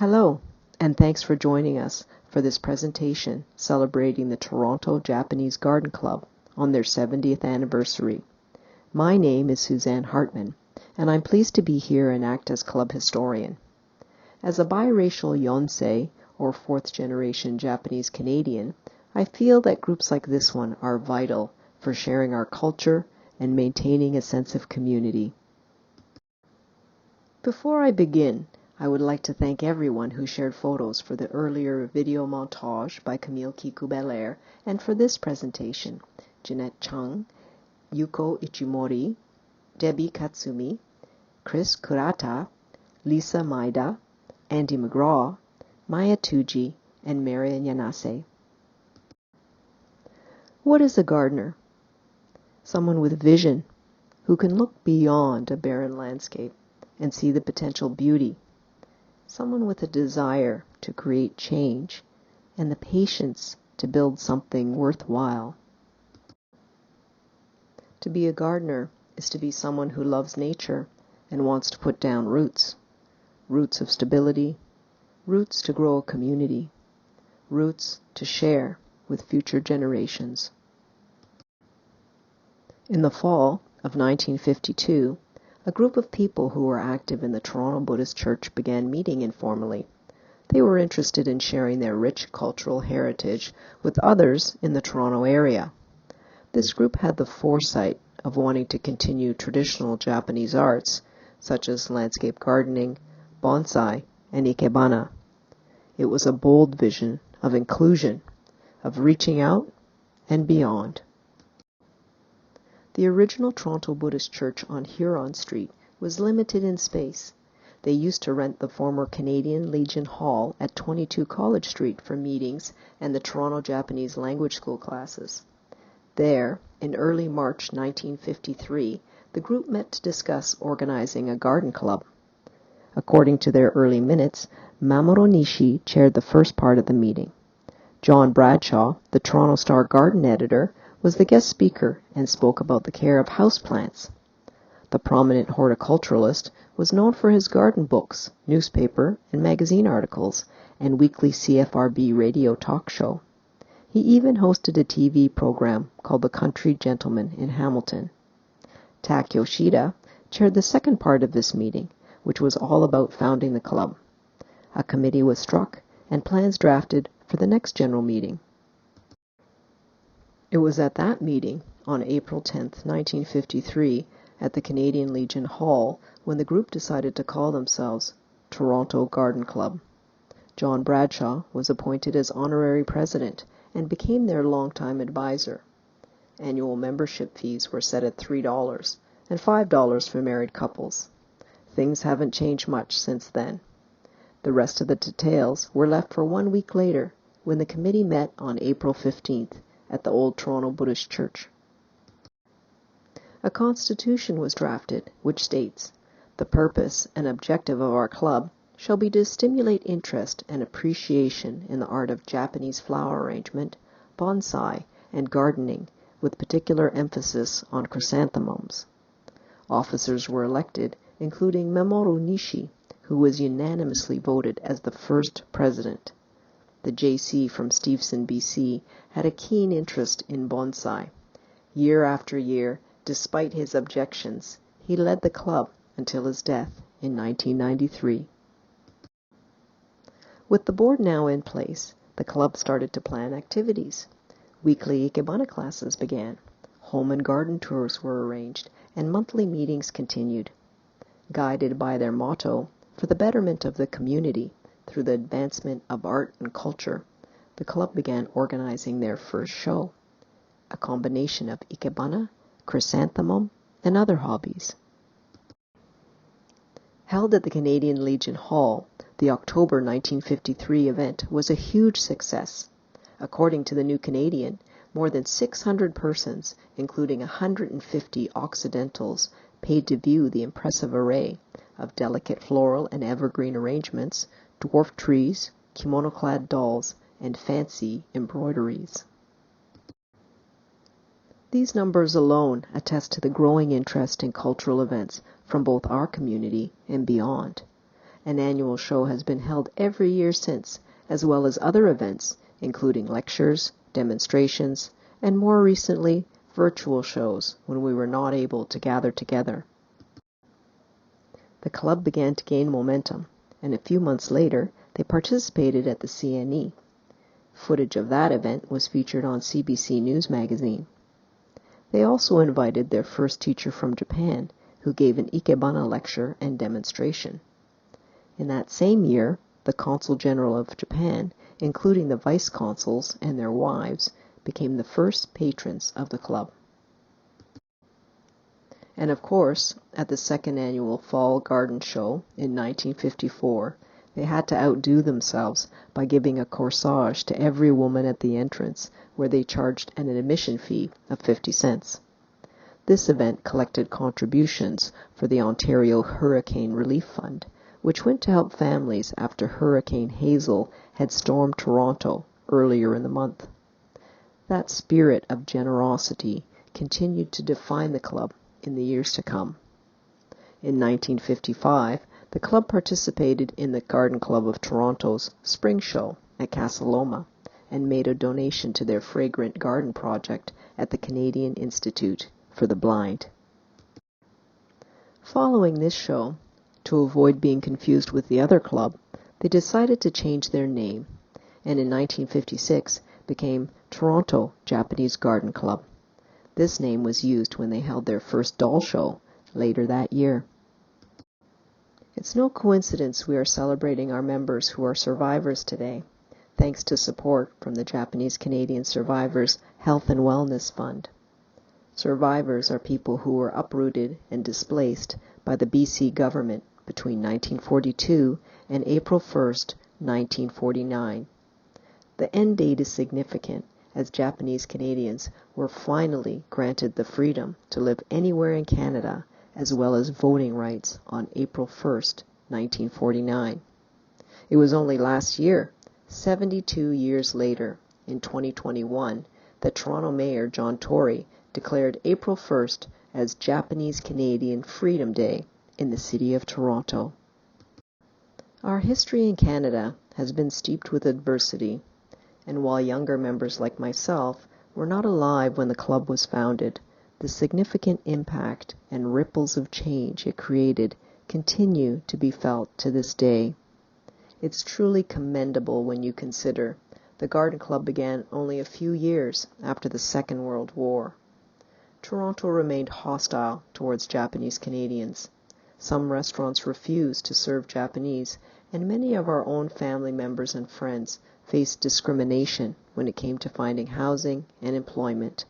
Hello, and thanks for joining us for this presentation celebrating the Toronto Japanese Garden Club on their 70th anniversary. My name is Suzanne Hartman, and I'm pleased to be here and act as club historian. As a biracial Yonsei, or fourth-generation Japanese Canadian, I feel that groups like this one are vital for sharing our culture and maintaining a sense of community. Before I begin, I would like to thank everyone who shared photos for the earlier video montage by Camille Kiku-Belair and for this presentation, Jeanette Chung, Yuko Ichimori, Debbie Katsumi, Chris Kurata, Lisa Maida, Andy McGraw, Maya Tuji, and Marian Yanase. What is a gardener? Someone with vision who can look beyond a barren landscape and see the potential beauty. Someone with a desire to create change and the patience to build something worthwhile. To be a gardener is to be someone who loves nature and wants to put down roots. Roots of stability, roots to grow a community, roots to share with future generations. In the fall of 1952, a group of people who were active in the Toronto Buddhist Church began meeting informally. They were interested in sharing their rich cultural heritage with others in the Toronto area. This group had the foresight of wanting to continue traditional Japanese arts, such as landscape gardening, bonsai, and ikebana. It was a bold vision of inclusion, of reaching out and beyond. The original Toronto Buddhist Church on Huron Street was limited in space. They used to rent the former Canadian Legion Hall at 22 College Street for meetings and the Toronto Japanese Language School classes. There, in early March 1953, the group met to discuss organizing a garden club. According to their early minutes, Mamoru Nishi chaired the first part of the meeting. John Bradshaw, the Toronto Star garden editor, was the guest speaker and spoke about the care of houseplants. The prominent horticulturalist was known for his garden books, newspaper and magazine articles, and weekly CFRB radio talk show. He even hosted a TV program called The Country Gentleman in Hamilton. Tak Yoshida chaired the second part of this meeting, which was all about founding the club. A committee was struck and plans drafted for the next general meeting. It was at that meeting, on April 10, 1953, at the Canadian Legion Hall, when the group decided to call themselves Toronto Garden Club. John Bradshaw was appointed as honorary president and became their longtime advisor. Annual membership fees were set at $3 and $5 for married couples. Things haven't changed much since then. The rest of the details were left for 1 week later, when the committee met on April 15th at the Old Toronto Buddhist Church. A constitution was drafted which states, "The purpose and objective of our club shall be to stimulate interest and appreciation in the art of Japanese flower arrangement, bonsai, and gardening, with particular emphasis on chrysanthemums." Officers were elected, including Mamoru Nishi, who was unanimously voted as the first president. The JC from Steveston, BC, had a keen interest in bonsai. Year after year, despite his objections, he led the club until his death in 1993. With the board now in place, the club started to plan activities. Weekly ikebana classes began, home and garden tours were arranged, and monthly meetings continued. Guided by their motto, "For the betterment of the community, through the advancement of art and culture," the club began organizing their first show, a combination of ikebana, chrysanthemum, and other hobbies. Held at the Canadian Legion Hall, the October 1953 event was a huge success. According to the New Canadian, more than 600 persons, including 150 Occidentals, paid to view the impressive array of delicate floral and evergreen arrangements, dwarf trees, kimono-clad dolls, and fancy embroideries. These numbers alone attest to the growing interest in cultural events from both our community and beyond. An annual show has been held every year since, as well as other events, including lectures, demonstrations, and more recently, virtual shows when we were not able to gather together. The club began to gain momentum, and a few months later, they participated at the CNE. Footage of that event was featured on CBC News magazine. They also invited their first teacher from Japan, who gave an ikebana lecture and demonstration. In that same year, the Consul General of Japan, including the vice consuls and their wives, became the first patrons of the club. And of course, at the second annual Fall Garden Show in 1954, they had to outdo themselves by giving a corsage to every woman at the entrance, where they charged an admission fee of 50 cents. This event collected contributions for the Ontario Hurricane Relief Fund, which went to help families after Hurricane Hazel had stormed Toronto earlier in the month. That spirit of generosity continued to define the club in the years to come. In 1955, the club participated in the Garden Club of Toronto's Spring Show at Casa Loma and made a donation to their fragrant garden project at the Canadian Institute for the Blind. Following this show, to avoid being confused with the other club, they decided to change their name, and in 1956 became Toronto Japanese Garden Club. This name was used when they held their first doll show later that year. It's no coincidence we are celebrating our members who are survivors today, thanks to support from the Japanese Canadian Survivors Health and Wellness Fund. Survivors are people who were uprooted and displaced by the BC government between 1942 and April 1st, 1949. The end date is significant, as Japanese Canadians were finally granted the freedom to live anywhere in Canada, as well as voting rights on April 1st, 1949. It was only last year, 72 years later, in 2021, that Toronto Mayor John Tory declared April 1st as Japanese Canadian Freedom Day in the city of Toronto. Our history in Canada has been steeped with adversity, and while younger members like myself were not alive when the club was founded, the significant impact and ripples of change it created continue to be felt to this day. It's truly commendable when you consider the Garden Club began only a few years after the Second World War. Toronto remained hostile towards Japanese Canadians. Some restaurants refused to serve Japanese, and many of our own family members and friends faced discrimination when it came to finding housing and employment.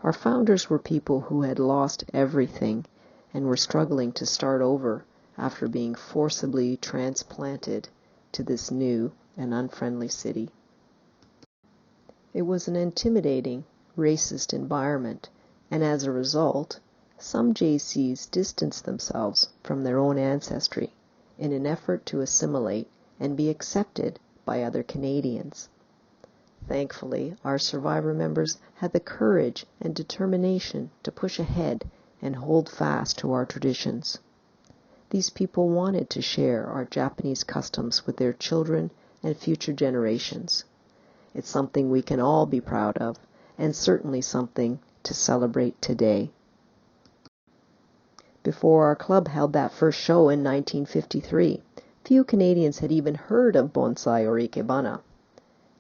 Our founders were people who had lost everything and were struggling to start over after being forcibly transplanted to this new and unfriendly city. It was an intimidating, racist environment, and as a result, some JCs distanced themselves from their own ancestry in an effort to assimilate and be accepted by other Canadians. Thankfully, our survivor members had the courage and determination to push ahead and hold fast to our traditions. These people wanted to share our Japanese customs with their children and future generations. It's something we can all be proud of, and certainly something to celebrate today. Before our club held that first show in 1953, few Canadians had even heard of bonsai or ikebana.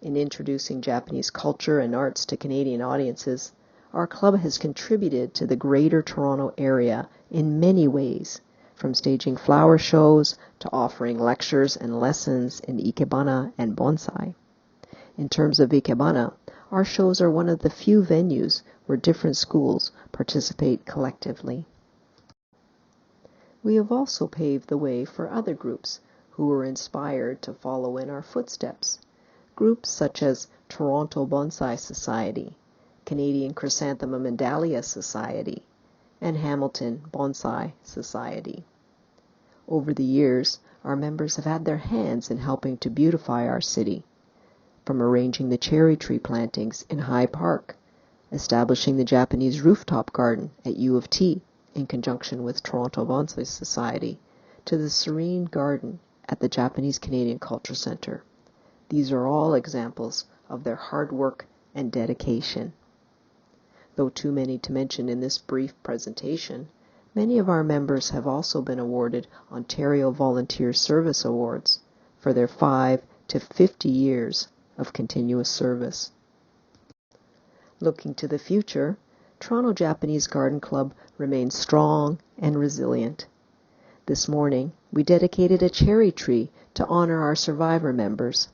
In introducing Japanese culture and arts to Canadian audiences, our club has contributed to the Greater Toronto Area in many ways, from staging flower shows to offering lectures and lessons in ikebana and bonsai. In terms of ikebana, our shows are one of the few venues where different schools participate collectively. We have also paved the way for other groups who were inspired to follow in our footsteps. Groups such as Toronto Bonsai Society, Canadian Chrysanthemum and Dahlia Society, and Hamilton Bonsai Society. Over the years, our members have had their hands in helping to beautify our city, from arranging the cherry tree plantings in High Park, establishing the Japanese rooftop garden at U of T in conjunction with Toronto Bonsai Society, to the serene garden at the Japanese Canadian Culture Center. These are all examples of their hard work and dedication. Though too many to mention in this brief presentation, many of our members have also been awarded Ontario Volunteer Service Awards for their 5 to 50 years of continuous service. Looking to the future, Toronto Japanese Garden Club remains strong and resilient. This morning, we dedicated a cherry tree to honor our survivor members.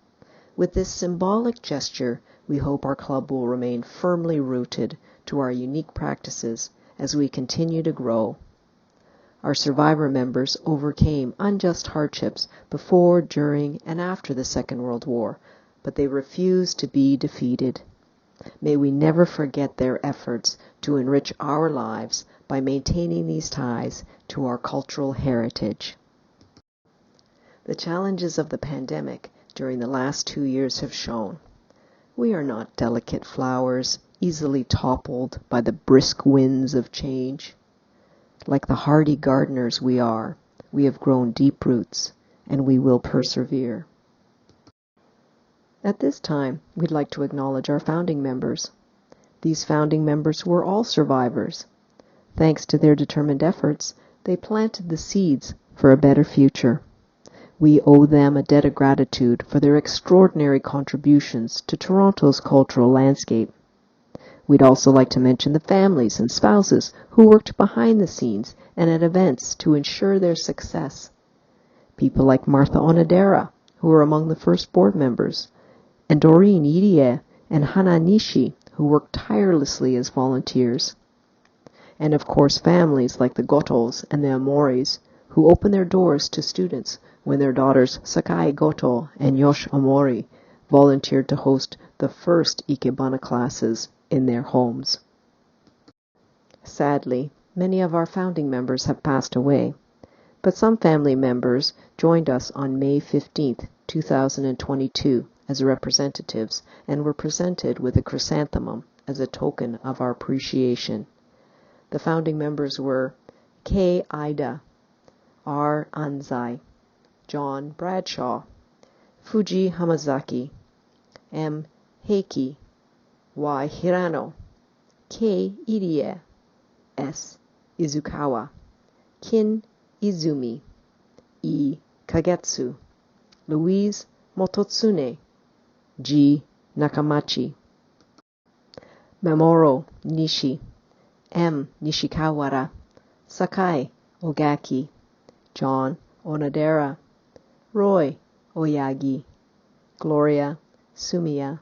With this symbolic gesture, we hope our club will remain firmly rooted to our unique practices as we continue to grow. Our survivor members overcame unjust hardships before, during, and after the Second World War, but they refused to be defeated. May we never forget their efforts to enrich our lives by maintaining these ties to our cultural heritage. The challenges of the pandemic during the last 2 years have shown we are not delicate flowers, easily toppled by the brisk winds of change. Like the hardy gardeners we are, we have grown deep roots, and we will persevere. At this time, we'd like to acknowledge our founding members. These founding members were all survivors. Thanks to their determined efforts, they planted the seeds for a better future. We owe them a debt of gratitude for their extraordinary contributions to Toronto's cultural landscape. We'd also like to mention the families and spouses who worked behind the scenes and at events to ensure their success. People like Martha Onodera, who were among the first board members, and Doreen Irie and Hana Nishi, who worked tirelessly as volunteers. And of course families like the Gotos and the Amoris, who opened their doors to students when their daughters Sakai Goto and Yosh Omori volunteered to host the first ikebana classes in their homes. Sadly, many of our founding members have passed away, but some family members joined us on May 15, 2022 as representatives and were presented with a chrysanthemum as a token of our appreciation. The founding members were K. Ida, R. Anzai, John Bradshaw, Fuji Hamazaki, M. Heiki, Y. Hirano, K. Irie, S. Izukawa, Kin Izumi, E. Kagetsu, Louise Mototsune, G. Nakamachi, Mamoru Nishi, M. Nishikawara, Sakai Ogaki, John Onodera, Roy Oyagi, Gloria Sumiya,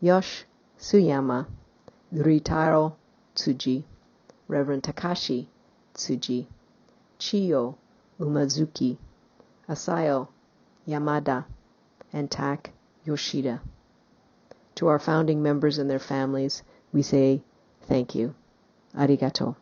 Yosh Suyama, Ritaro Tsuji, Reverend Takashi Tsuji, Chiyo Umazuki, Asayo Yamada, and Tak Yoshida. To our founding members and their families, we say thank you. Arigato.